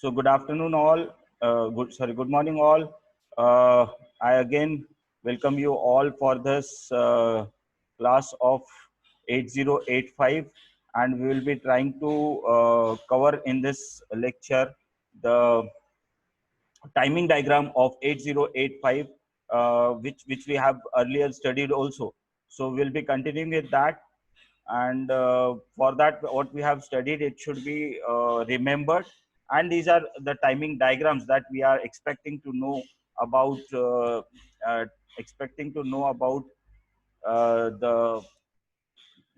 So good afternoon all. Good morning all. I again welcome you all for this class of 8085, and we will be trying to cover in this lecture the timing diagram of 8085, which we have earlier studied also. So we'll be continuing with that, and for that what we have studied, it should be remembered, and these are the timing diagrams that we are expecting to know about, uh, the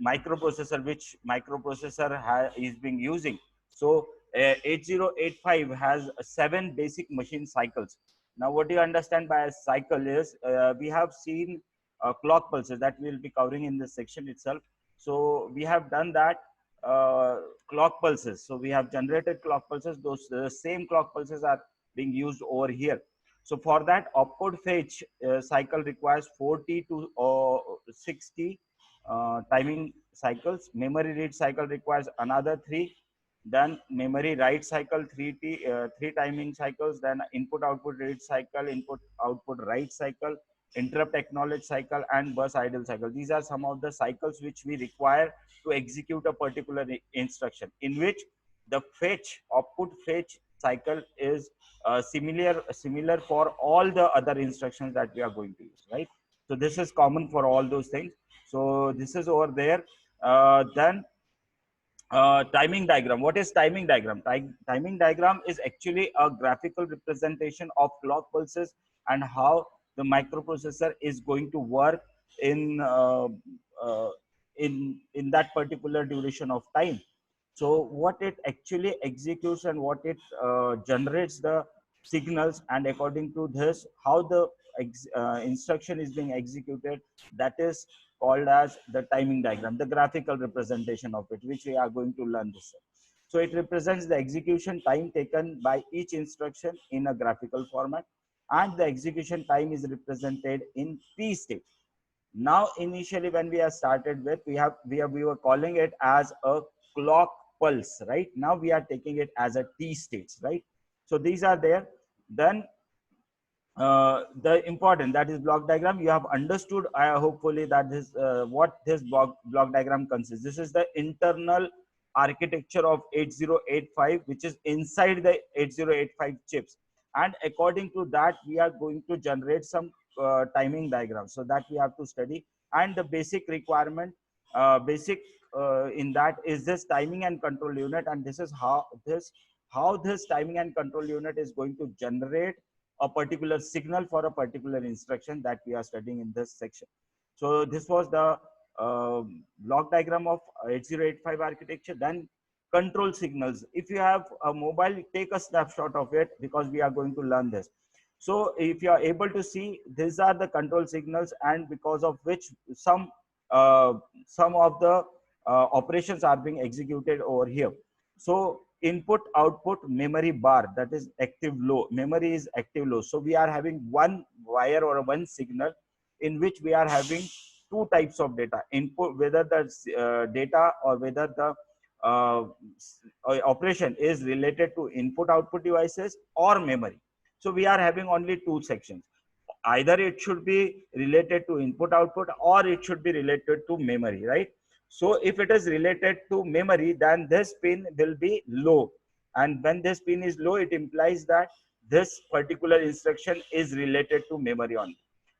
microprocessor, which microprocessor is being using. So 8085 has 7 basic machine cycles. Now what do you understand by a cycle is, we have seen clock pulses that we will be covering in this section itself. So we have done that, uh, clock pulses. So we have generated clock pulses. Those same clock pulses are being used over here. So for that, opcode fetch cycle requires 40 to 60 timing cycles. Memory read cycle requires another 3. Then memory write cycle, 3 timing cycles. Then input output read cycle, input output write cycle, interrupt acknowledge cycle, and bus idle cycle. These are some of the cycles which we require to execute a particular instruction, in which the fetch output fetch cycle is similar for all the other instructions that we are going to use, right? So this is common for all those things. So this is over there. Then timing diagram. What is timing diagram? Timing diagram is actually a graphical representation of clock pulses and how the microprocessor is going to work in uh, in that particular duration of time. So what it actually executes and what it generates the signals, and according to this, how the instruction is being executed, that is called as the timing diagram, the graphical representation of it, which we are going to learn this. So it represents the execution time taken by each instruction in a graphical format, and the execution time is represented in T state. Now initially when we are started with, we were calling it as a clock pulse, right? Now we are taking it as a T states, right? So these are there. Then the important, that is block diagram. You have understood, hopefully, that this what this block diagram consists. This is the internal architecture of 8085, which is inside the 8085 chips, and according to that we are going to generate some timing diagrams, so that we have to study. And the basic requirement, basic in that is this timing and control unit, and this is how this timing and control unit is going to generate a particular signal for a particular instruction that we are studying in this section. So this was the block diagram of 8085 architecture. Then control signals. If you have a mobile, take a snapshot of it, because we are going to learn this. So if you are able to see, these are the control signals, and because of which uh, some of the operations are being executed over here. So input output memory bar, that is active low, memory is active low. So we are having one wire or one signal in which we are having two types of data input, whether the data or whether the uh, operation is related to input output devices or memory. So we are having only two sections. Either it should be related to input output, or it should be related to memory, right? So if it is related to memory, then this pin will be low, and when this pin is low, it implies that this particular instruction is related to memory only.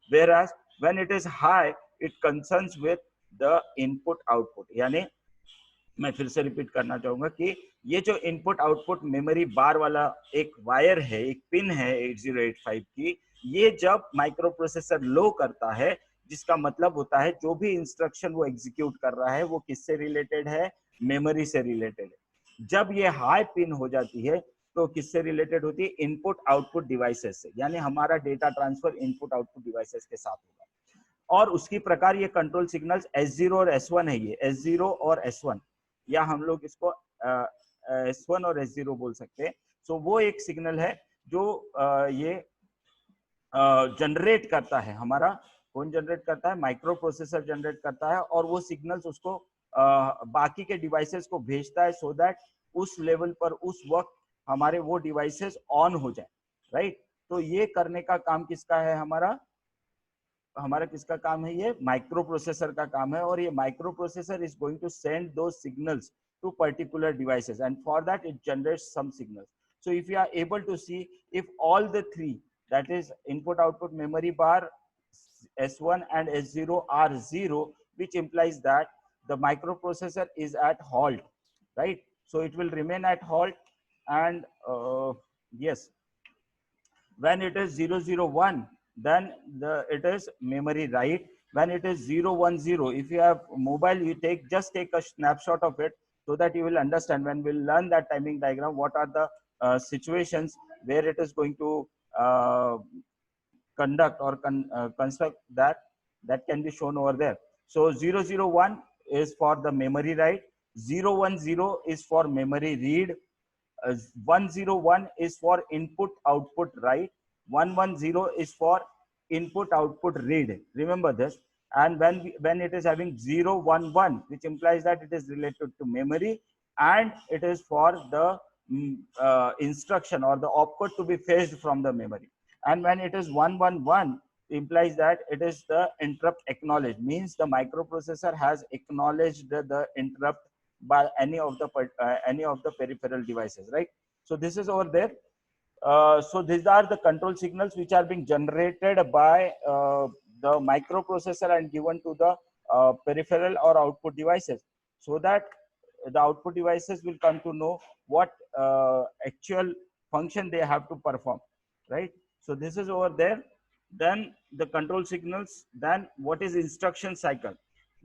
Whereas when it is high, it concerns with the input output. यानी मैं फिर से repeat करना चाहूंगा कि ये जो input output memory बार वाला एक वायर है, एक पिन है 8085 की, ये जब माइक्रो प्रोसेसर लो करता है, जिसका मतलब होता है जो भी इंस्ट्रक्शन वो एग्जीक्यूट कर रहा है वो किससे रिलेटेड है? मेमोरी से रिलेटेड है। जब ये हाई पिन हो जाती है तो किससे रिलेटेड होती है? इनपुट आउटपुट डिवाइसेस से, यानी हमारा data transfer input output devices के साथ होगा। और उसकी प्रकार ये कंट्रोल सिग्नल्स S0 और S1 है, ये S0 और S1, या हम लोग इसको S1 और S0 बोल सकते हैं। सो वो एक सिग्नल है जो ये जनरेट करता है, हमारा कौन जनरेट करता है? माइक्रो प्रोसेसर जनरेट करता है, और वो सिग्नल्स उसको बाकी के डिवाइसेस को भेजता है, सो दैट उस लेवल पर उस वक्त हमारे वो डिवाइसेस ऑन हो जाए, राइट। तो ये करने का काम किसका है, हमारा किसका काम है, ये माइक्रो प्रोसेसर का काम है। और ये microprocessor is going to send दो signals to particular devices and for that it generates some signals. So if you are able to see, if all the three, that is input output memory bar, S1 and S0 are 0, which implies that the microprocessor is at halt, right? So it will remain at halt. And yes, when it is 001, then it is memory write. When it is 010, if you have mobile, you just take a snapshot of it, so that you will understand when we'll learn that timing diagram, what are the situations where it is going to conduct or construct that can be shown over there. So 001 is for the memory write, 010 is for memory read, 101 is for input output write, 110 is for input output read. Remember this. And when it is having 011, which implies that it is related to memory, and it is for the instruction or the opcode to be fetched from the memory. And when it is 111, implies that it is the interrupt acknowledged, means the microprocessor has acknowledged the interrupt by any of the peripheral devices, right? So this is over there. So these are the control signals which are being generated by the microprocessor and given to the peripheral or output devices, so that the output devices will come to know what actual function they have to perform, right? So this is over there. Then the control signals. Then what is instruction cycle?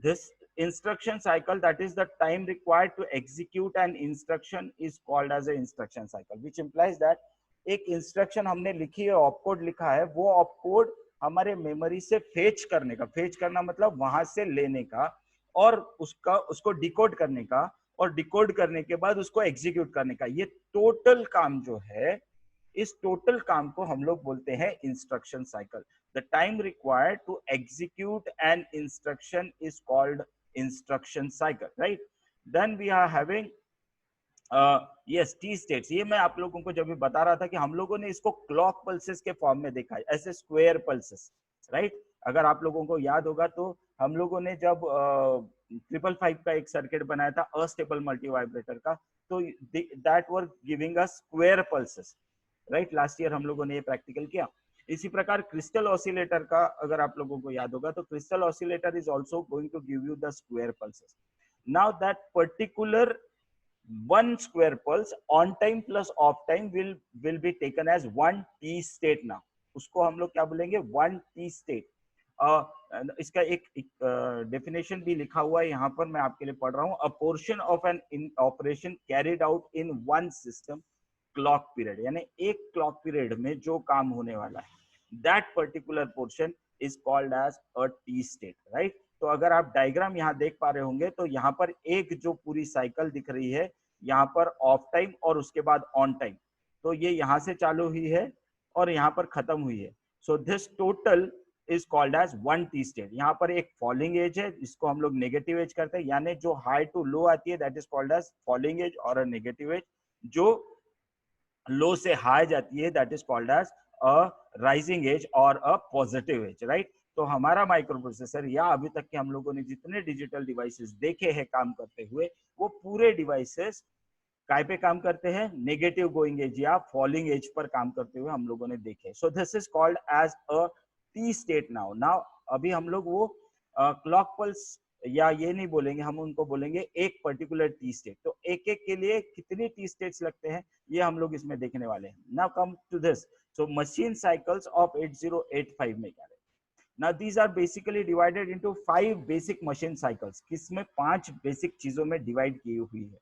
This instruction cycle, that is the time required to execute an instruction, is called as a instruction cycle, which implies that एक instruction हमने लिखी है, opcode लिखा है, वो opcode हमारे memory से fetch करने का, फेच करना मतलब वहां से लेने का, और उसको डिकोड करने का, और डिकोड करने के बाद उसको एग्जीक्यूट करने का, ये टोटल काम जो है, इस टोटल काम को हम लोग बोलते हैं instruction cycle. The time required to execute an instruction is called instruction cycle, right. Then we are having yes T states. ये मैं आप लोगों को जब भी बता रहा था कि हम लोगों ने इसको क्लॉक पल्सेस के फॉर्म में देखा है, ऐसे स्क्वायर पल्सेस, राइट. अगर आप लोगों को याद होगा तो हम लोगों ने जब 555 का एक सर्किट बनाया था अस्टेबल मल्टी वाइब्रेटर का, तो that were giving us square pulses, right. Last year हम लोगों ने ये प्रैक्टिकल किया. इसी प्रकार क्रिस्टल ऑसिलेटर का अगर आप लोगों को याद होगा तो crystal oscillator is also going to give you the square pulses. Now that particular one square pulse on time plus off time will be taken as 1 t state. now उसको हम लोग क्या बोलेंगे, 1 t state. इसका एक definition भी लिखा हुआ है यहाँ पर, मैं आपके लिए पढ़ रहा हूँ. अ portion of an operation carried out in one system clock period, यानी एक क्लॉक पीरियड में जो काम होने वाला है, that particular portion is called as a T state, right. तो अगर आप डायग्राम यहाँ देख पा रहे होंगे तो यहाँ पर एक जो पूरी साइकिल दिख रही है, यहाँ पर ऑफ टाइम और उसके बाद ऑन टाइम, तो ये यहाँ से चालू हुई है और यहाँ पर खत्म हुई है. So this total is called as 1 T state. यहाँ पर एक फॉलिंग एज है, जिसको हम लोग नेगेटिव एज करते हैं, यानी जो हाई टू लो आती है that is called as falling edge और अ नेगेटिव एज. जो लो से हाई जाती है that is called as a rising edge और अ पॉजिटिव एज, राइट. तो हमारा माइक्रो प्रोसेसर या अभी तक के हम लोगों ने जितने डिजिटल डिवाइसेस देखे हैं काम करते हुए, वो पूरे डिवाइसेस काय पे काम करते हैं, नेगेटिव गोइंग एज या फॉलिंग एज पर काम करते हुए हम लोगों ने देखे. So this is called as a T state. Now अभी हम लोग वो क्लॉक पल्स या ये नहीं बोलेंगे, हम उनको बोलेंगे एक पर्टिकुलर टी स्टेट. तो एक एक के लिए कितने टी स्टेट्स लगते हैं ये हम लोग इसमें देखने वाले हैं. Now come to this. So machine cycles of 8085 में क्या है. Now these are basically divided into 5 basic machine cycles, किसमें 5 बेसिक चीजों में डिवाइड की हुई है.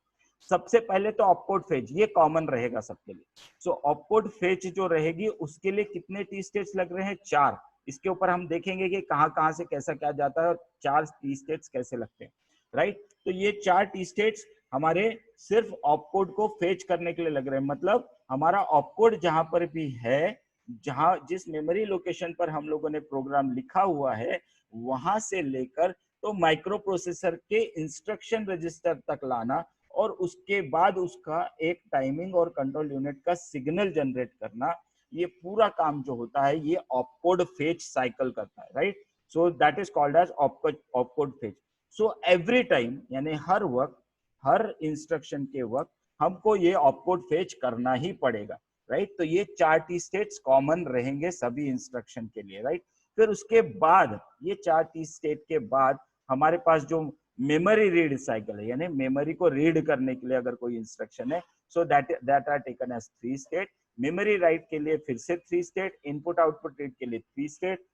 सबसे पहले तो ऑपकोड फेच, ये कॉमन रहेगा सबके लिए. सो ऑपकोड फेच जो रहेगी उसके लिए कितने टी स्टेट्स लग रहे हैं, 4. इसके ऊपर हम देखेंगे कि कहां से कैसा क्या जाता है और 4 टी स्टेट्स कैसे लगते हैं, राइट. तो ये 4 टी स्टेट्स हमारे सिर्फ ऑपकोड को फेच करने के लिए लग रहे हैं. मतलब हमारा ऑपकोड जहां पर भी है, जहां जिस मेमोरी लोकेशन पर हम लोगों ने प्रोग्राम लिखा हुआ है, वहां से लेकर तो माइक्रो प्रोसेसर के इंस्ट्रक्शन रजिस्टर तक लाना और उसके बाद उसका एक टाइमिंग और कंट्रोल यूनिट का सिग्नल जनरेट करना, ये पूरा काम जो होता है ये ऑपकोड फेच साइकिल करता है, right. So that is called as opcode fetch. So every time यानी हर वक्त, हर इंस्ट्रक्शन के वक्त हमको ये ऑपकोड फेच करना ही पड़ेगा, राइट। तो ये 4 टी स्टेट्स कॉमन रहेंगे सभी इंस्ट्रक्शन के लिए, राइट। फिर उसके बाद ये 4 टी स्टेट के बाद हमारे पास जो मेमोरी रीड साइकिल है, यानी मेमोरी को रीड करने के लिए अगर कोई इंस्ट्रक्शन है, so that are taken as 3 state. Memory write के लिए फिर से 3 स्टेट, इनपुट आउटपुट रीड के लिए 3 स्टेट,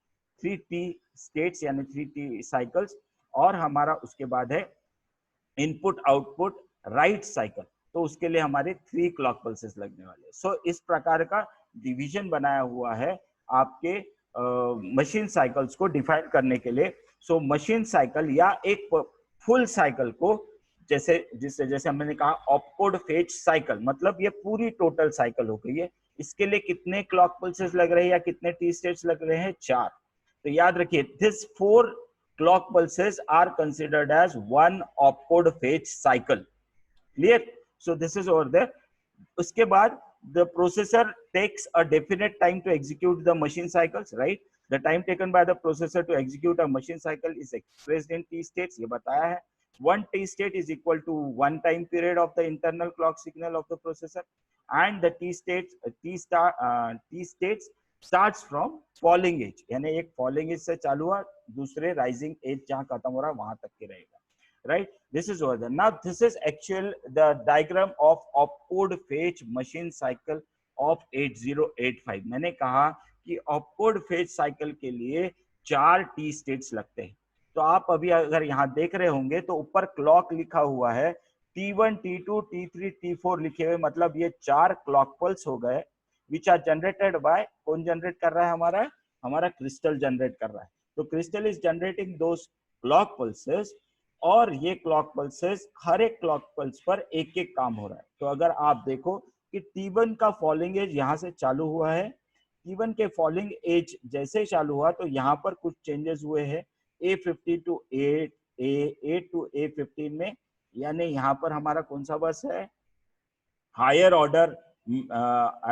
3 टी स्टेट्स यानी 3 टी साइकिल्स, और हमारा उसके बाद है इनपुट आउटपुट राइट साइकिल, तो उसके लिए हमारे 3 क्लॉक पल्सेस लगने वाले। सो इस प्रकार का डिवीजन बनाया हुआ है आपके मशीन साइकिल्स को डिफाइन करने के लिए। सो मशीन साइकिल या एक फुल साइकिल को जैसे हमने कहा ऑपकोड फेच साइकिल, मतलब ये पूरी टोटल साइकिल हो गई है। इसके लिए कितने क्लॉक पल्सेस लग रहे हैं या कितने टी स्टेट्स लग रहे हैं? 4। तो याद रखिए this 4 clock pulses are considered as one opcode fetch cycle. Clear? So this is over there. उसके बाद the processor takes a definite time to execute the machine cycles, right? The time taken by the processor to execute a machine cycle is expressed in T states. ये बताया है. One T state is equal to one time period of the internal clock signal of the processor, and the T states starts from falling edge, यानी एक falling edge से चालू हुआ, दूसरे rising edge जहां खत्म हो रहा है वहां तक के रहेगा, right? This is over there. Now this is actual the diagram of opcode fetch machine cycle of 8085. मैंने कहा कि opcode fetch cycle के लिए 4 T states लगते हैं। तो आप अभी अगर यहाँ देख रहे होंगे तो ऊपर क्लॉक लिखा हुआ है, T1, T2, T3, T4 लिखे हुए, मतलब ये 4 क्लॉक पल्स हो गए which are generated by, कौन जनरेट कर रहा है? हमारा क्रिस्टल जनरेट कर रहा है। तो crystal is generating those clock pulses, और ये क्लॉक पल्सेस हर एक क्लॉक पल्स पर एक एक काम हो रहा है। तो अगर आप देखो कि T1 का फॉलिंग एज यहाँ से चालू हुआ है, T1 के फॉलिंग एज जैसे ही चालू हुआ तो यहाँ पर कुछ चेंजेस हुए हैं A50 to A8 to A15 में, यानी यहाँ पर हमारा कौन सा बस है? हायर ऑर्डर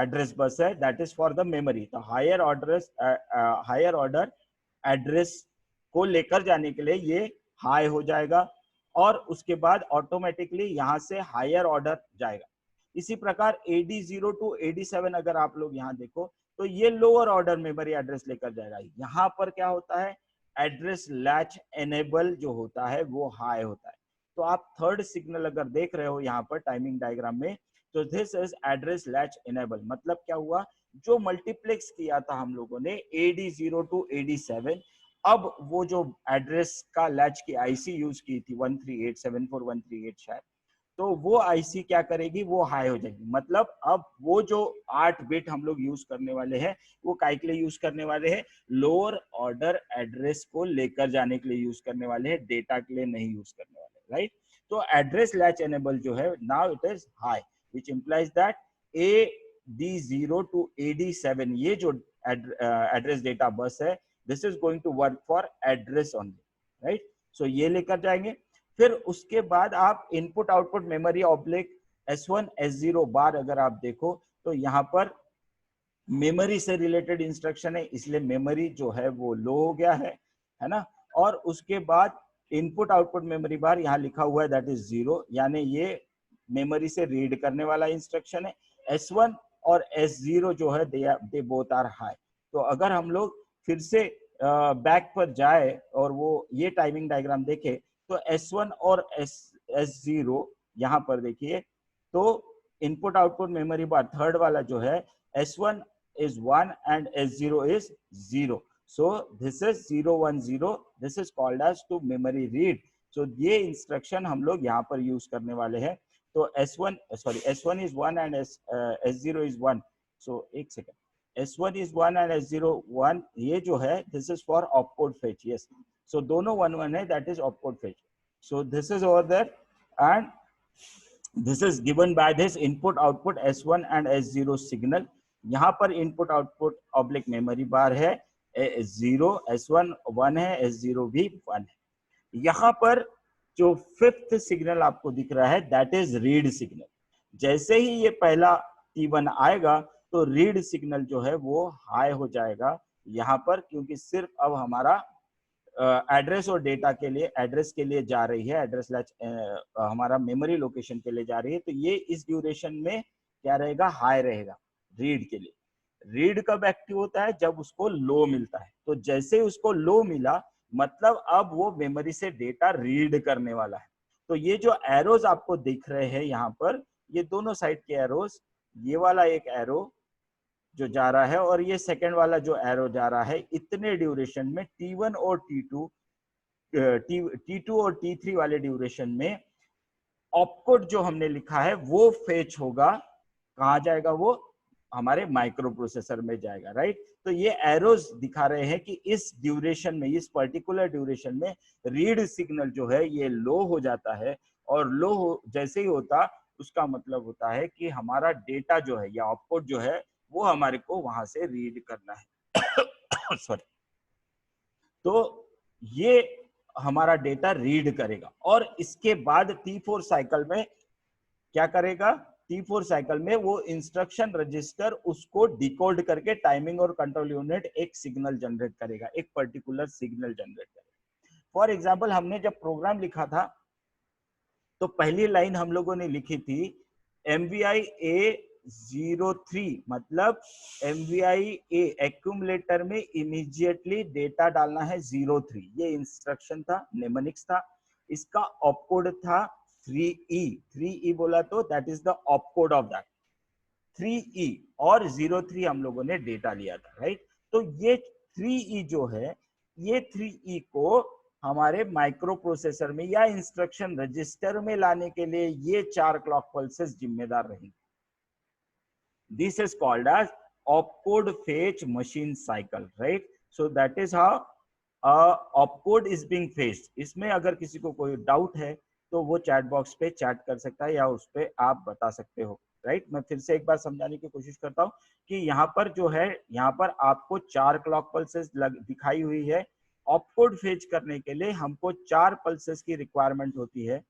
एड्रेस बस है, that is for the memory. तो हायर ऑर्डर एड्रेस को लेकर जाने के लिए ये हाई हो जाएगा, और उसके बाद ऑटोमेटिकली यहाँ से हायर ऑर्डर जाएगा। इसी प्रकार AD0 टू AD7 अगर आप लोग यहाँ देखो तो ये लोअर ऑर्डर मेमोरी एड्रेस लेकर जाएगा। यहाँ पर क्या होता है? एड्रेस लैच एनेबल जो होता है वो हाई होता है। तो आप थर्ड सिग्नल अगर देख रहे हो यहाँ पर टाइमिंग डायग्राम में, तो this is address latch enable. मतलब क्या हुआ? जो मल्टीप्लेक्स किया था हम लोगों ने AD0 टू AD7, अब वो जो एड्रेस का लैच की आईसी यूज की थी 13874 शायद, तो वो आईसी क्या करेगी? वो हाई हो जाएगी। मतलब अब वो जो 8 बिट हम लोग यूज करने वाले हैं वो काय के लिए यूज करने वाले हैं? लोअर ऑर्डर एड्रेस को लेकर जाने के लिए यूज करने वाले हैं, डेटा के लिए नहीं यूज करने वाले, राइट? तो एड्रेस लैच एनेबल जो है now it is high, which implies that AD0 to AD7 ये जो एड्रेस डेटा बस है, this is going to work for address only, right? So ये लेकर जाएंगे। फिर उसके बाद आप input output memory oblique S1 S0 बार अगर आप देखो तो यहाँ पर मेमोरी से रिलेटेड इंस्ट्रक्शन है, इसलिए मेमोरी जो है वो लो हो गया है ना। और उसके बाद इनपुट आउटपुट मेमोरी बार यहाँ लिखा हुआ है दैट इज 0, यानी ये मेमोरी से रीड करने वाला इंस्ट्रक्शन है। S1 और S0 जो है दे बोथ आर हाई। तो अगर हम लोग फिर से बैक पर जाए और वो ये टाइमिंग डायग्राम देखे तो S1 और S0 यहाँ पर देखिए, तो इनपुट आउटपुट मेमोरी बार थर्ड वाला जो है S1 is 1 and S0 is 0. So this is 0 1 0. This is called as to memory read. So ये इंस्ट्रक्शन हम लोग यहाँ पर यूज करने वाले हैं। तो S1 is 1 and S0 is 1. So एक second, S1 is 1 and S0 1, ये जो है this is for opcode fetch. Yes, so दोनों 1 1 है, that is opcode fetch. So this is over there and this is given by this input output S1 and S0 signal. यहाँ पर input output oblique memory बार है 0, S1 1 है, S0 भी 1 है। यहाँ पर जो फिफ्थ सिग्नल आपको दिख रहा है दैट इज रीड सिग्नल। जैसे ही ये पहला T1 आएगा तो रीड सिग्नल जो है वो हाई हो जाएगा यहाँ पर, क्योंकि सिर्फ अब हमारा एड्रेस और डेटा के लिए, एड्रेस के लिए जा रही है, एड्रेस लैच हमारा मेमोरी लोकेशन के लिए जा रही है, तो ये इस ड्यूरेशन में क्या रहेगा, हाई रहेगा रीड के लिए। रीड कब एक्टिव होता है, जब उसको लो मिलता है। तो जैसे ही उसको लो मिला मतलब अब वो मेमोरी से डेटा रीड करने वाला है। तो ये जो एरोज आपको दिख रहे हैं यहाँ पर, ये दोनों साइड के एरोज, ये वाला एक एरो जो जा रहा है और ये सेकंड वाला जो एरो जा रहा है, इतने ड्यूरेशन में T1 और T2 और T3 वाले ड्यूरेशन में ऑपकोड जो हमने लिखा है वो फेच होगा। कहाँ जाएगा वो, हमारे माइक्रो प्रोसेसर में जाएगा, राइट। तो ये एरोज दिखा रहे हैं कि इस ड्यूरेशन में, इस पर्टिकुलर ड्यूरेशन में रीड सिग्नल जो है ये लो हो जाता है, और लो जैसे ही होता उसका मतलब होता है कि हमारा डेटा जो है या ऑपकोड जो है वो हमारे को वहां से रीड करना है सॉरी। तो ये हमारा डेटा रीड करेगा और इसके बाद T4 साइकिल में क्या करेगा, T4 साइकिल में वो इंस्ट्रक्शन रजिस्टर उसको डिकोड करके टाइमिंग और कंट्रोल यूनिट एक सिग्नल जनरेट करेगा, एक पर्टिकुलर सिग्नल जनरेट करेगा। फॉर एग्जांपल हमने जब प्रोग्राम लिखा था तो पहली लाइन हम लोगों ने लिखी थी MVI A03, मतलब MVI A एक्यूमुलेटर में इमीडिएटली डेटा डालना है 03, ये इंस्ट्रक्शन था, नेमोनिक्स था। इसका ऑपकोड था 3E, 3E बोला तो that is the opcode of that 3E, और 03 हम लोगों ने डेटा लिया था, राइट। तो ये 3E जो है, ये 3E को हमारे माइक्रो प्रोसेसर में या इंस्ट्रक्शन रजिस्टर में लाने के लिए ये 4 क्लॉक पल्सेस जिम्मेदार रहेंगे। This is called as opcode fetch machine cycle, right? So that is how opcode is being fetched. इसमें अगर किसी को कोई डाउट है तो वो चैट बॉक्स पे चैट कर सकता है या उस पे आप बता सकते हो, राइट। मैं फिर से एक बार समझाने की कोशिश करता हूँ कि यहाँ पर जो है, यहाँ पर आपको 4 क्लॉक पल्सेस दिखाई हुई है। ऑपकोड फेच करने के लिए हमको 4 पल्सेस की रिक्वायरमेंट होती है,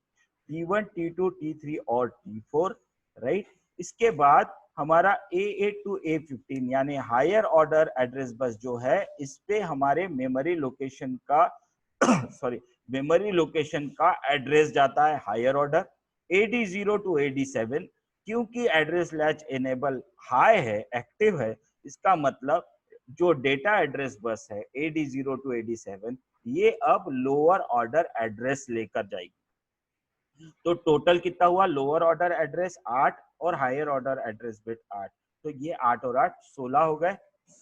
T1, T2, T3 और T4, राइट। इसके बाद हमारा A8 to A15 यानी हायर ऑर्डर एड्रेस बस जो है, इस पे हमारे मेमोरी लोकेशन का सॉरी मेमोरी लोकेशन का एड्रेस जाता है higher order. AD0 to AD7, क्योंकि एड्रेस लैच इनेबल हाई है, एक्टिव है, इसका मतलब जो डेटा एड्रेस बस है AD0 to AD7 ये अब लोअर ऑर्डर एड्रेस लेकर जाएगी। तो टोटल कितना हुआ, लोअर ऑर्डर एड्रेस 8 और हायर ऑर्डर एड्रेस बिट 8, तो ये 8 और 8 16 हो गए।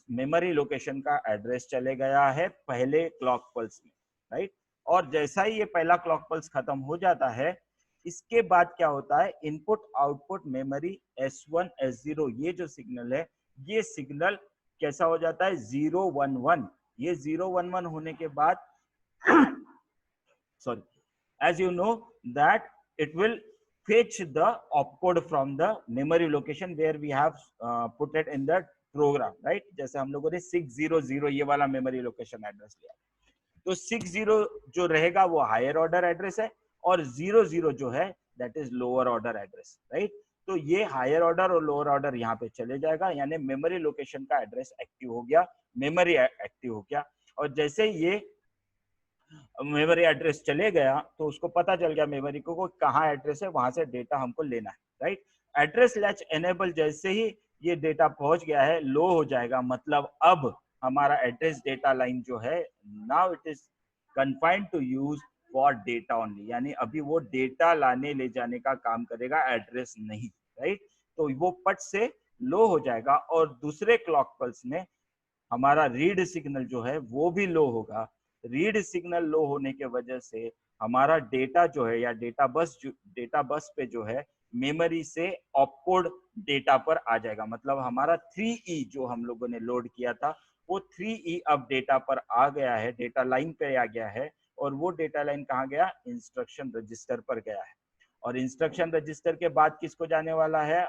मेमोरी लोकेशन का एड्रेस चले गया है पहले क्लॉक पल्स में, राइट। और जैसा ही ये पहला क्लॉक पल्स खत्म हो जाता है, इसके बाद क्या होता है, input output memory S1 S0 ये जो सिग्नल है, ये सिग्नल कैसा हो जाता है 011। ये 011 होने के बाद sorry, as you know that it will fetch the opcode from the memory location where we have put it in the program, right। जैसे हम लोगों ने 600 ये वाला मेमोरी लोकेशन एड्रेस लिया, तो 60 जो रहेगा वो हायर ऑर्डर एड्रेस है और 00 जो है that is lower order address, right. तो ये हायर ऑर्डर और लोअर ऑर्डर यहाँ पे चले जाएगा, यानी मेमोरी लोकेशन का एड्रेस एक्टिव हो गया, मेमोरी एक्टिव हो गया। और जैसे ये मेमोरी एड्रेस चले गया तो उसको पता चल गया मेमोरी को कहाँ एड्रेस है, वहां से डेटा हमको लेना है, राइट। एड्रेस लैच एनेबल जैसे ही ये डेटा पहुंच गया है, लो हो जाएगा, मतलब अब हमारा एड्रेस डेटा लाइन जो है now it is confined to use for data only, यानी अभी वो डेटा लाने ले जाने का काम करेगा, एड्रेस नहीं, राइट। तो वो पट से लो हो जाएगा और दूसरे क्लॉक पल्स में हमारा रीड सिग्नल जो है वो भी लो होगा। रीड सिग्नल लो होने के वजह से हमारा डेटा जो है या डेटा बस पे जो है मेमोरी से ऑपकोड डेटा पर आ जाएगा, मतलब हमारा 3E जो हम लोगों ने लोड किया था वो 3E अब डेटा पर आ गया है, डेटा लाइन पे आ गया है। और वो डेटा लाइन कहाँ गया, इंस्ट्रक्शन रजिस्टर पर गया है। और इंस्ट्रक्शन रजिस्टर के बाद किसको जाने वाला है,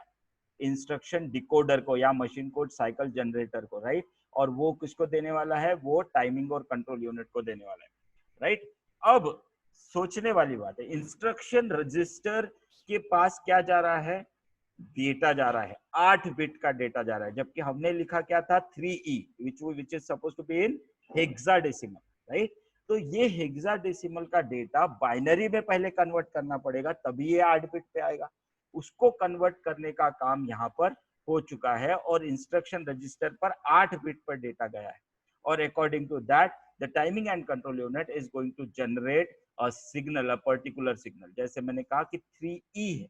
इंस्ट्रक्शन डिकोडर को या मशीन कोड साइकिल जनरेटर को, राइट। और वो किसको देने वाला है, वो टाइमिंग और कंट्रोल यूनिट को देने वाला है, राइट। अब सोचने वाली बात है, इंस्ट्रक्शन रजिस्टर के पास क्या जा रहा है, डेटा जा रहा है, 8 बिट का डेटा जा रहा है, जबकि हमने लिखा क्या था 3E which is supposed to be in hexadecimal, right. तो ये हेक्साडेसिमल का डेटा बाइनरी में पहले कन्वर्ट करना पड़ेगा, तभी ये 8 बिट पे आएगा। उसको कन्वर्ट करने का काम यहाँ पर हो चुका है और इंस्ट्रक्शन रजिस्टर पर 8 बिट पर डेटा गया है, और according to that the timing and control unit is going to generate a signal, a particular signal. जैसे मैंने कहा कि 3E है,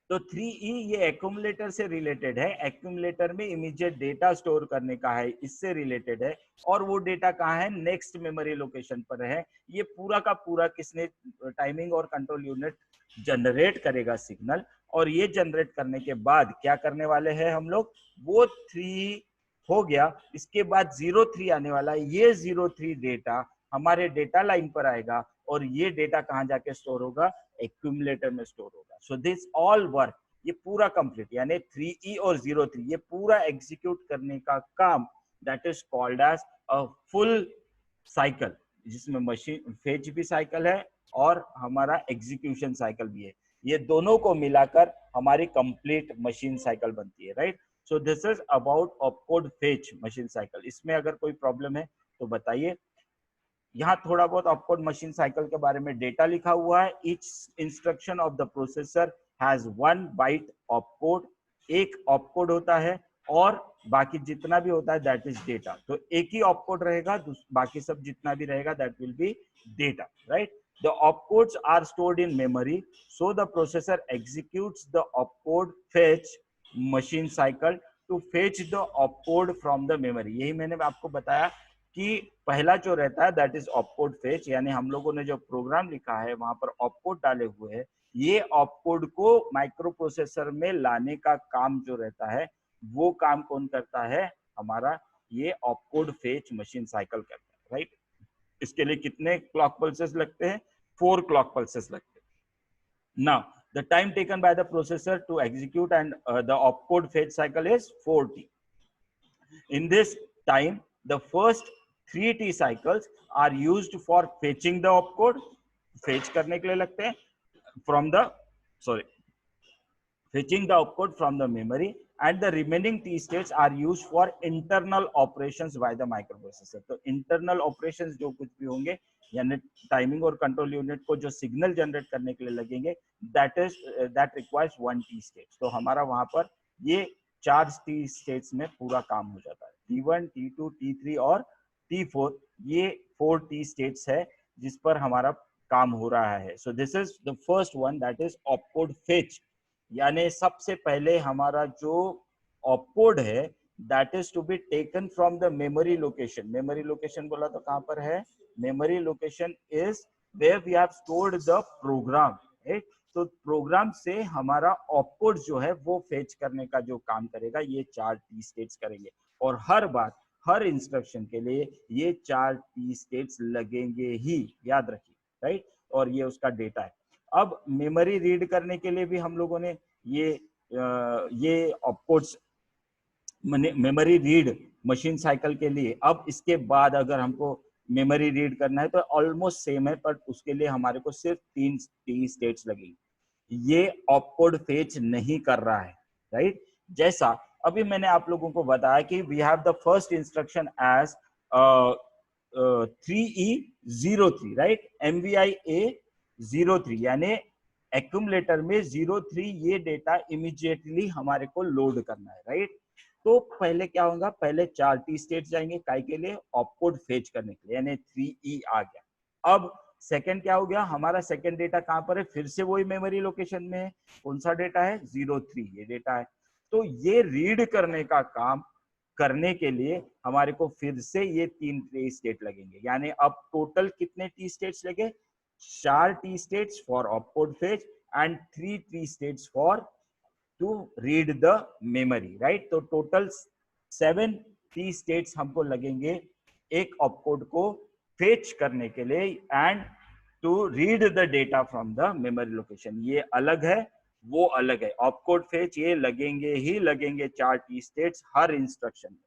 तो 3E ये एक्यूमुलेटर से रिलेटेड है, एक्यूमुलेटर में इमीडिएट डेटा स्टोर करने का है, इससे रिलेटेड है, और वो डेटा कहाँ है, नेक्स्ट मेमोरी लोकेशन पर है। ये पूरा का पूरा किसने, टाइमिंग और कंट्रोल यूनिट जनरेट करेगा सिग्नल, और ये जनरेट करने के बाद क्या करने वाले हैं हम लोग, वो 3 हो गया, इसके बाद 03 आने वाला है, ये 03 डेटा हमारे डेटा लाइन पर आएगा, और ये डेटा कहाँ जाके स्टोर होगा, एक्यूमुलेटर में स्टोर होगा। सो दिस ऑल वर्क, ये पूरा कंप्लीट, यानी 3E और 03 ये पूरा एग्जीक्यूट करने का काम, that is called as a full cycle, जिसमें मशीन फेच भी साइकिल है और हमारा एग्जीक्यूशन साइकिल भी है। ये दोनों को मिलाकर हमारी कंप्लीट मशीन साइकिल बनती है, right. So this is about opcode fetch machine cycle. इसमें अगर कोई प्रॉब्लम है तो बताइए। यहाँ थोड़ा बहुत ऑपकोड मशीन साइकिल के बारे में डेटा लिखा हुआ है। Each instruction of the processor has 1 byte opcode, एक ऑपकोड होता है, और बाकी जितना भी होता है दैट इज डेटा। तो एक ही ऑपकोड रहेगा, बाकी सब जितना भी रहेगा that will be data, right. The opcodes are stored in memory, so the processor executes the opcode fetch machine cycle to fetch the opcode from the memory। यही मैंने आपको बताया कि पहला जो रहता है दैट इज ऑपकोड फेच, यानी हम लोगों ने जो प्रोग्राम लिखा है वहां पर ऑपकोड डाले हुए हैं, ये ऑपकोड को माइक्रो प्रोसेसर में लाने का काम जो रहता है वो काम कौन करता है, हमारा ये ऑपकोड फेच मशीन साइकिल करता है, राइट। इसके लिए कितने क्लॉक पल्सेस लगते हैं, 4 क्लॉक पल्सेस लगते हैं। Now the time taken by the processor to execute and the opcode fetch cycle is 4T। In this time, the first 3T cycles are used for fetching the opcode, fetch करने के लिए लगते हैं from the, sorry, fetching the opcode from the memory, and the remaining T states are used for internal operations by the microprocessor। तो internal operations जो कुछ भी होंगे, यानी टाइमिंग और कंट्रोल यूनिट को जो सिग्नल जनरेट करने के लिए लगेंगे, that requires 1 T states। तो हमारा वहां पर ये 4 T states में पूरा काम हो जाता है, T1, T2, T3 और T4, ये 4 T states है जिस पर हमारा काम हो रहा है। So this is the first one, that is opcode fetch, यानी सबसे पहले हमारा जो ऑपकोड है that is to be taken from the memory location. Memory location बोला तो कहां पर है, memory location is where we have stored the program, right. तो प्रोग्राम से हमारा ऑपकोड जो है वो फेच करने का जो काम करेगा ये 4 टी स्टेट्स करेंगे, और हर बार हर इंस्ट्रक्शन के लिए ये 4 टी स्टेट्स लगेंगे ही, याद रखिए, राइट। और ये उसका डेटा है। अब मेमोरी रीड करने के लिए भी हम लोगों ने ये ऑपकोड्स, मेमोरी रीड मशीन साइकिल के लिए, अब इसके बाद अगर हमको मेमोरी रीड करना है तो ऑलमोस्ट सेम है, पर उसके लिए हमारे को सिर्फ 3 टी स्टेट्स लगेंगे। ये ऑपकोड फेच नहीं कर रहा है, राइट। जैसा अभी मैंने आप लोगों को बताया कि we have the first instruction as 3E03, right, MVIA03, यानी एक्यूमुलेटर में 03 ये डेटा इमीडिएटली हमारे को लोड करना है, राइट। तो पहले क्या होगा, पहले 4 टी स्टेट्स जाएंगे काय के लिए, ऑपकोड फेच करने के लिए, यानी 3E आ गया। अब सेकंड क्या हो गया, हमारा सेकंड डेटा कहां पर है, फिर से वही मेमोरी लोकेशन में है, कौन सा डेटा है, 03 ये डेटा है। तो ये रीड करने का काम करने के लिए हमारे को फिर से ये 3 टी स्टेट लगेंगे, यानी अब टोटल कितने टी स्टेट्स लगे, 4 T states for opcode fetch and 3 T states for to read the memory, right. तो टोटल 7 टी स्टेट्स हमको लगेंगे एक ऑपकोड को फेच करने के लिए and to read the data from the memory location. ये अलग है, वो अलग है। ऑपकोड फेच ये लगेंगे ही लगेंगे 4 टी स्टेट्स हर इंस्ट्रक्शन में,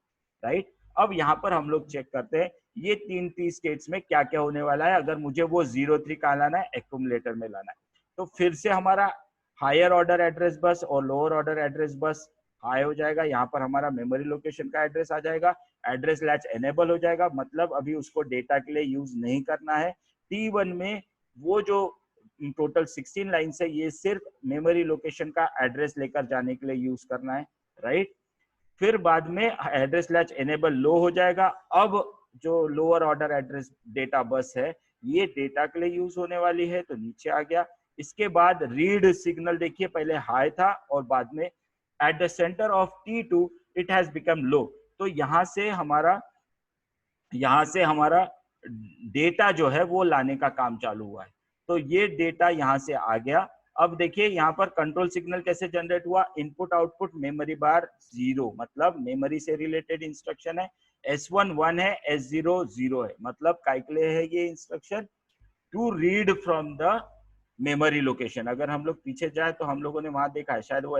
राइट। अब यहाँ पर हम लोग चेक करते हैं ये तीन टी स्टेट्स में क्या क्या होने वाला है अगर मुझे वो 03 कहाँ लाना है, एक्यूमुलेटर में लाना है। तो फिर से हमारा हायर ऑर्डर एड्रेस बस और लोअर ऑर्डर एड्रेस बस हाई हो जाएगा, यहाँ पर हमारा मेमोरी लोकेशन का एड्रेस आ जाएगा, एड्रेस लैच एनेबल हो जाएगा, मतलब अभी उसको डेटा के लिए यूज नहीं करना है। T1 में वो जो टोटल 16 लाइन्स है ये सिर्फ मेमोरी लोकेशन का एड्रेस लेकर जाने के लिए यूज करना है, राइट। फिर बाद में एड्रेस लैच एनेबल लो हो जाएगा। अब जो lower order address data bus है ये डेटा के लिए यूज होने वाली है, तो नीचे आ गया। इसके बाद रीड सिग्नल देखिए पहले हाई था और बाद में at the centre of T2 it has become low. तो यहाँ से हमारा डेटा जो है वो लाने का काम चालू हुआ है। तो ये डेटा यहाँ से आ गया। अब देखिए यहाँ पर कंट्रोल सिग्नल कैसे जनरेट हुआ, इनपुट आउटपुट मेमोरी बार 0, मतलब मेमोरी से रिलेटेड इंस्ट्रक्शन है। S1 1 है, S0 0 है, मतलब काय के लिए है ये instruction, to read from the memory location. अगर हम लोग पीछे जाए तो हम लोगों ने वहां देखा है शायद वो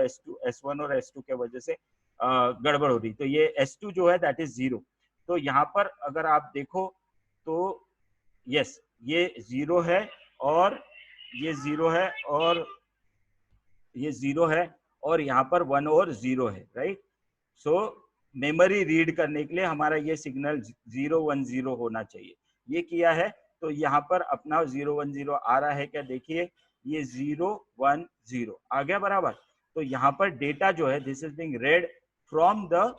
S1 और S2 के वजह से गड़बड़ हो रही, तो ये S2 जो है दैट इज 0। तो यहाँ पर अगर आप देखो तो यस ये 0 है और ये 0 है और ये 0 है और यहाँ पर 1 और 0 है, राइट। सो मेमोरी रीड करने के लिए हमारा ये सिग्नल 0 1 0 होना चाहिए। ये किया है तो यहाँ पर अपना 0 1 0 आ रहा है क्या, देखिए ये 0 1 0 आ गया बराबर। तो यहाँ पर डेटा जो है this is being read from the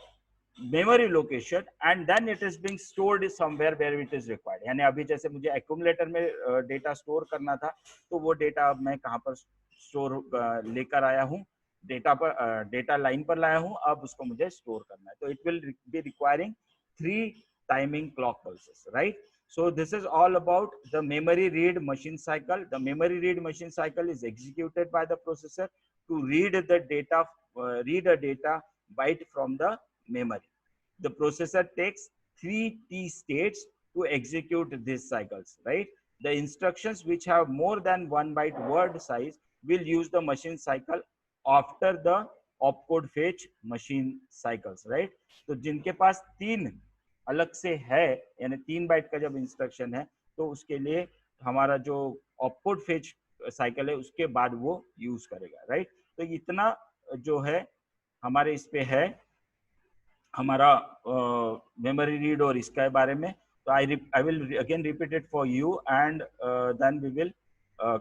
memory location and then it is being stored somewhere where it is required. यानी अभी जैसे मुझे एक्यूमुलेटर में डेटा स्टोर करना था तो वो डेटा अब मैं कहाँ पर स्टोर लेकर आया हूँ, डेटा लाइन पर लाया हूँ, अब उसको मुझे स्टोर करना है। तो it will be requiring 3 timing clock pulses, right. So this is all about the memory read machine cycle. The memory read machine cycle is executed by the processor to read the data, read a data byte from the memory. The processor takes 3 T states to execute these cycles, right? The instructions which have more than 1 byte word size will use the machine cycle after the opcode fetch machine cycles, right? तो जिनके पास 3 अलग से है यानी 3 bite का जब instruction है तो उसके लिए हमारा जो ऑपकोड फेच साइकिल है उसके बाद वो यूज करेगा, राइट। तो इतना जो है हमारे इस पे है हमारा मेमोरी रीड और इसके बारे में। तो I will again repeat it for you and then we will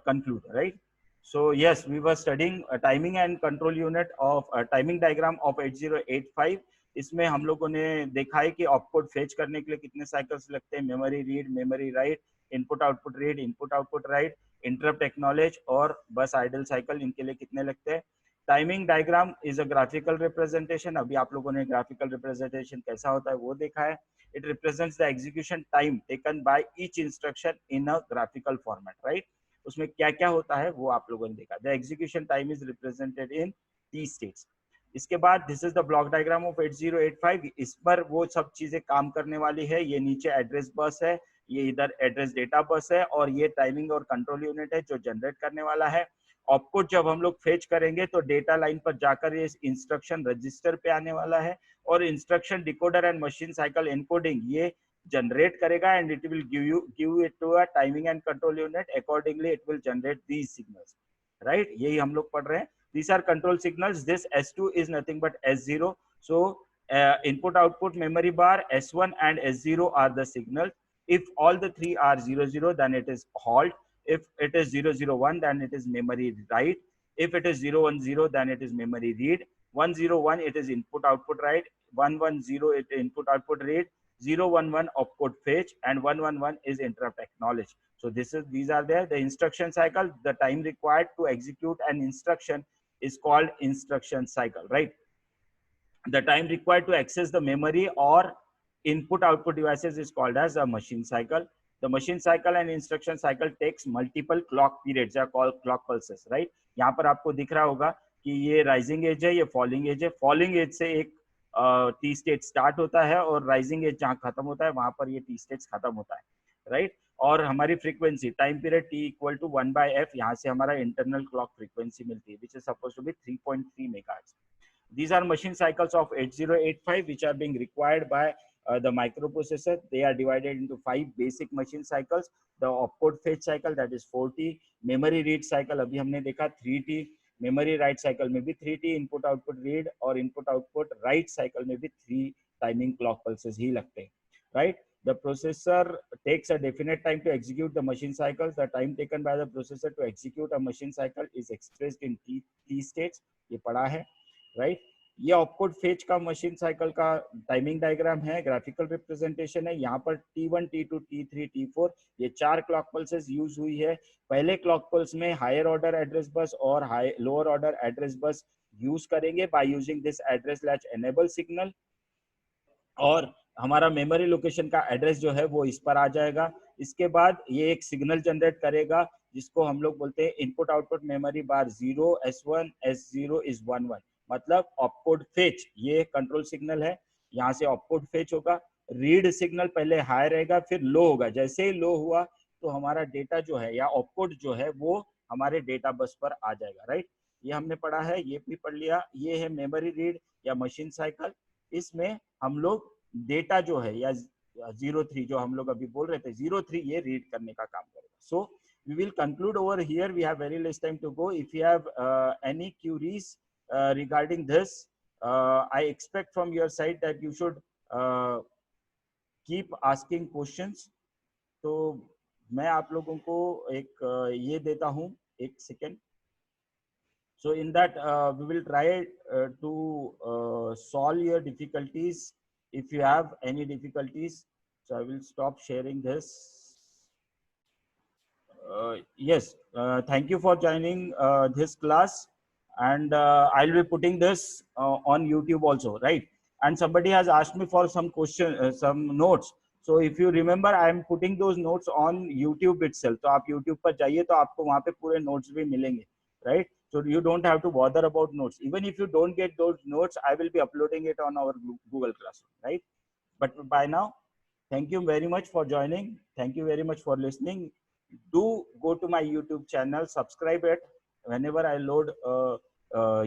conclude, right? So yes, we were studying timing and control unit of timing diagram of 8085. इसमें हम लोगों ने देखा है कि ऑपकोड फेच करने के लिए कितने साइकिल्स लगते हैं, memory read, memory write, input output read, input output right, interrupt acknowledge और बस आइडल साइकिल, इनके लिए कितने लगते हैं। Timing diagram is a graphical representation, अभी आप लोगों ने ग्राफिकल रिप्रेजेंटेशन कैसा होता है वो देखा है। It represents the execution time taken by each instruction in a graphical format, right. उसमें क्या क्या होता है वो आप लोगों ने देखा। The execution time is represented in T states. इसके बाद this is the block diagram of 8085। इस पर वो सब चीजें काम करने वाली है। ये नीचे एड्रेस बस है, ये इधर एड्रेस डेटा बस है और ये टाइमिंग और कंट्रोल यूनिट है जो जनरेट करने वाला है। ऑपकोड जब हम लोग फेच करेंगे तो डेटा लाइन पर जाकर ये इंस्ट्रक्शन रजिस्टर पे आने वाला है और instruction decoder and machine cycle encoding ये generate करेगा and it will give it to a timing and control unit. Accordingly it will generate these signals, right? यही हम लोग पढ़ रहे हैं। These are control signals. This S2 is nothing but S0. So input output memory bar S1 and S0 are the signals. If all the three are 00 then it is halt. If it is 001 then it is memory write. If it is 010 then it is memory read. 101 it is input output write. 110 it is input output read. 011 opcode fetch and 111 is interrupt acknowledge. So these are there. The instruction cycle, the time required to execute an instruction is called instruction cycle, right? The time required to access the memory or input output devices is called as a machine cycle. The machine cycle and instruction cycle takes multiple clock periods, are called clock pulses, right? यहाँ पर आपको दिख रहा होगा कि ये rising as है, ये फॉलिंग एज है। फॉलिंग एज से एक टी स्टेट स्टार्ट होता है और राइजिंग एज जहाँ खत्म होता है वहां पर ये टी स्टेट खत्म होता है, राइट। और हमारी frequency time period T equal to 1/f, यहाँ से हमारा इंटरनल क्लॉक फ्रीक्वेंसी मिलती है which is suppose to be 3.3 megahertz. These are machine cycles of 8085 which are being required by the microprocessor, they are divided into 5 basic machine cycles. The opcode fetch cycle, that is 4T. Memory read cycle, अभी हमने देखा 3T. Memory write cycle में भी 3T. Input output read और input output write cycle में भी 3 timing clock pulses ही लगते हैं, right? The processor takes a definite time to execute the machine cycles. The time taken by the processor to execute a machine cycle is expressed in T states. ये पढ़ा है, right? ये opcode fetch का machine cycle का timing diagram है, graphical representation है. यहाँ पर T1, T2, T3, T4 ये 4 क्लॉक पल्सेस यूज हुई है. पहले क्लॉक पल्स में हायर ऑर्डर एड्रेस बस और lower order address bus use करेंगे by using this address latch enable signal, और हमारा मेमोरी लोकेशन का एड्रेस जो है वो इस पर आ जाएगा. इसके बाद ये एक सिग्नल जनरेट करेगा जिसको हम लोग बोलते हैं input output memory bar 0 S1 S0 is 11, मतलब ऑपकोड फेच. ये कंट्रोल सिग्नल है, यहाँ से ऑपकोड फेच होगा. रीड सिग्नल पहले हाई रहेगा फिर लो होगा. जैसे ही लो हुआ तो हमारा डेटा जो है या ऑपकोड जो है वो हमारे डेटा बस पर आ जाएगा, राइट? ये हमने पढ़ा है, ये भी पढ़ लिया. ये है मेमोरी रीड या मशीन साइकिल. इसमें हम लोग डेटा जो है या 03 जो हम लोग अभी बोल रहे थे 03 ये रीड करने का काम करेगा. सो we will conclude over here. We have very less time to go. If you have any queries regarding this, I expect from your side that you should keep asking questions. तो मैं आप लोगों को एक ये देता हूँ, एक second. So in that we will try to solve your difficulties if you have any difficulties. So I will stop sharing this. Yes, thank you for joining this class, and I'll be putting this on YouTube also, right? And somebody has asked me for some some notes. So if you remember, I am putting those notes on YouTube itself. तो आप YouTube पर जाइए तो आपको वहाँ पे पूरे notes भी मिलेंगे, right? So you don't have to bother about notes. Even if you don't get those notes, I will be uploading it on our Google Classroom, right? But by now, thank you very much for joining. Thank you very much for listening. Do go to my YouTube channel, subscribe it. Whenever I load a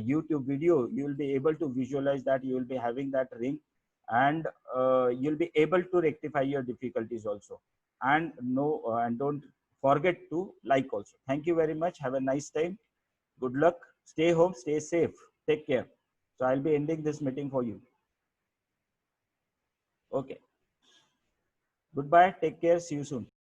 YouTube video, you will be able to visualize that. You will be having that ring, and you'll be able to rectify your difficulties also. And and don't forget to like also. Thank you very much. Have a nice time. Good luck. Stay home. Stay safe. Take care. So I'll be ending this meeting for you. Okay. Goodbye. Take care. See you soon.